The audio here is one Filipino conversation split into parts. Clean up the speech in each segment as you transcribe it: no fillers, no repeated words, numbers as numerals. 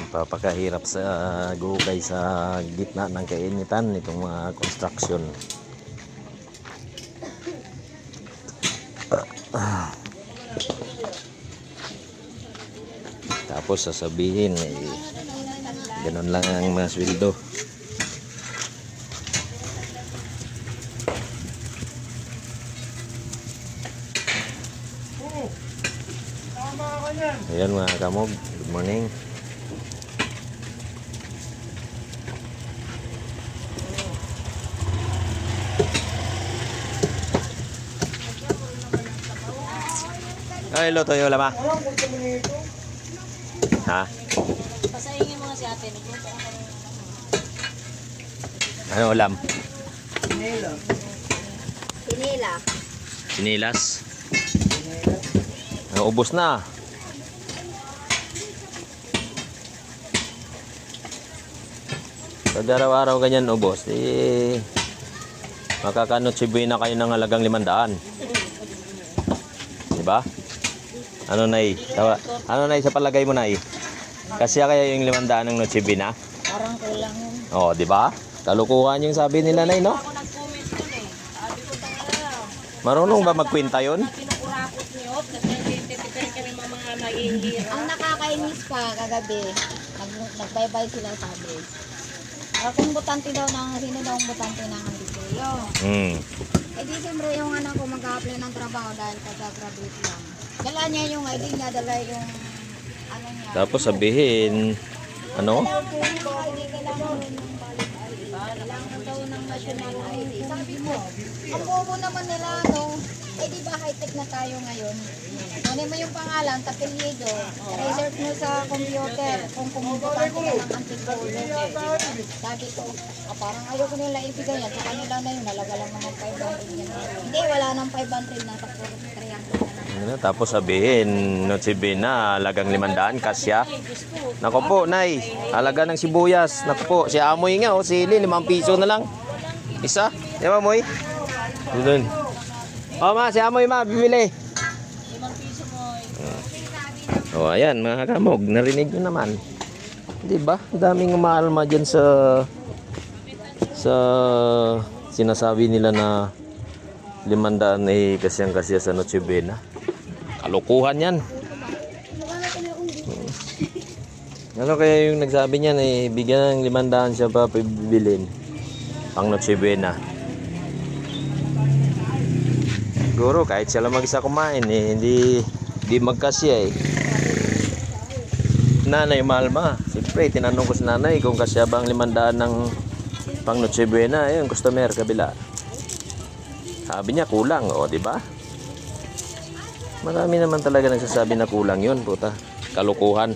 Papakahirap sa gukay sa gitna ng kainitan itong mga construction. Tapos sasabihin ganun lang ang mga sweldo. Ayan mga kamog, good morning. Ay, luto yung lama. Ha? Pasahingin mo nga si ate. Nagluto ka kami. Ano ulam? Pinila. Sinilas. Ubos na. Pag araw-araw ganyan ubos, makakanotsibuy na kayo ng halagang 500. Diba? Ano nay? Ano nay sa palagay mo nay? Kasi kaya yung 500 ng notsibuy na? Parang kulang yun. Oh, di ba? Kalukuhan yung sabi nila nay, no? Ako nag-comment yun eh. Sabi ko tanga. Marunong ba magkwenta yun? Pinukurakot niyo. Kasi nag-identify kami mga nahihirap. Ang nakakainis pa kagabi, nagbaybay sila sabi. Kung butante daw ng, sino daw ang butante ng Antipolo. Eh di siyempre yung anak ko mag-a-apply ng trabaho dahil kagagraduate lang. Dala niya yung ID niya, dala yung ano niya. Tapos sabihin, ano? Kailangan daw ng national ID. Sabi mo, ang bobo naman nila, no? Eh di ba high-tech na tayo ngayon? Kunin mo yung pangalan, tapilido, research mo sa computer kung kumubutante ka ng Antipolo. Sabi ko, parang ayoko nila ibigay yan. Sa kanila na yun, nalaga lang naman 500 yan. Hindi, wala nang 500 na sa 300 na. Tapos sabihin, notsibuy na, halagang 500, kasya. Nako po, nay, halaga ng sibuyas. Nako po, si Amoy nga, oh, sili, 5 piso na lang. Isa, di ba, Amoy? Doon. Oh, ma, si Amoy, ma, bibili. 5 piso mo. Oh, ayan, mga kamog, narinig nyo naman. Di ba? Daming umaalma dyan sa sinasabi nila na 500 eh kasyang-kasya sa Noche Buena. Kalukuhan yan. Ano kaya yung nagsabi niyan eh, bigyan ng 500 siya pa bibilin pang Noche Buena. Siguro kahit siya lang mag-isa kumain eh, hindi magkasya eh. Nanay Malma, siyempre tinanong ko sa nanay kung kasya ba ang 500 ng pang Noche Buena. Ayun, customer kabila. Sabi niya kulang, o di ba? Marami naman talaga nagsasabi na kulang 'yun, puta. Kalukuhan.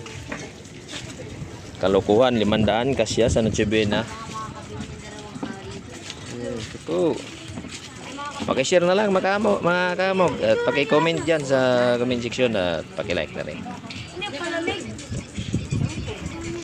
Kalukuhan, 500 kasya sa Noche Buena. Ito. Paki-share na lang mga kamog at paki-comment diyan sa comment section at paki-like na rin.